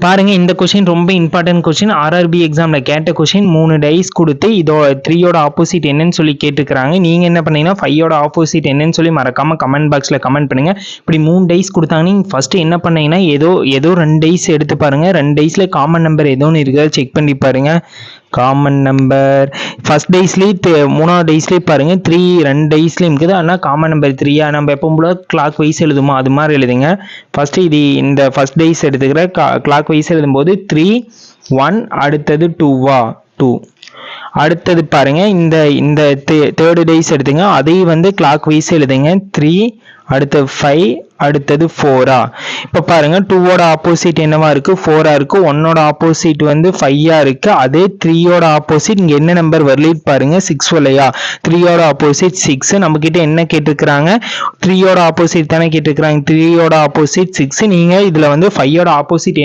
பாருங்க, இந்த கொஸ்டின் ரொம்ப இம்பார்ட்டன்ட் கொஸ்டின். ஆர்ஆர்பி எக்ஸாமில் கேட்ட கொஸ்டின். 3 டைஸ் கொடுத்து இதோ 3யோட ஆப்போசிட் என்னன்னு சொல்லி கேட்டுக்கிறாங்க. நீங்கள் என்ன பண்ணீங்கன்னா 5யோட ஆப்போசிட் என்னன்னு சொல்லி மறக்காமல் கமெண்ட் பாக்ஸில் கமெண்ட் பண்ணுங்கள். இப்படி 3 டைஸ் கொடுத்தாங்க. நீங்கள் ஃபஸ்ட்டு என்ன பண்ணீங்கன்னா ஏதோ 2 டைஸ் எடுத்து பாருங்கள். 2 டைஸில் காமன் நம்பர் ஏதோன்னு இருக்கா செக் பண்ணி பாருங்கள். காமன் நம்பர் ஃபர்ஸ்ட் டைஸ்லேயே 3வது டைஸ்லேயே பாருங்கள் 3 2 டைஸ்லேயும் இருக்குது. ஆனால் காமன் நம்பர் 3 நம்ம எப்போ போல கிளாக் வைஸ் எழுதுமோ அது மாதிரி எழுதுங்க. ஃபஸ்ட்டு இது இந்த ஃபர்ஸ்ட் டைஸ் எடுத்துக்கிற கிளாக் வைஸ் எழுதும்போது 3 1 அடுத்தது 2வா 2. அடுத்தது பாருங்க இந்த தேர்டு டைஸ் எடுத்துங்க. அதையும் வந்து கிளாக் வைஸ் எழுதுங்க. 3 அடுத்தது 5 அடுத்தது 4ஆ. இப்போ பாருங்க 2வோட ஆப்போசிட் என்னவா இருக்கு 4ஆ இருக்கு. 1ஓட ஆப்போசிட் வந்து 5ஆ இருக்கு. அதே 3யோட ஆப்போசிட் இங்க என்ன நம்பர் வரலிட்டு பாருங்க 6 வரலையா. 3யோட ஆப்போசிட் 6. நம்ம கிட்ட என்ன கேட்டிருக்கிறாங்க 3யோட ஆப்போசிட் தானே கேட்டிருக்கிறாங்க. 3யோட ஆப்போசிட் 6. நீங்க இதுல வந்து 5யோட ஆப்போசிட்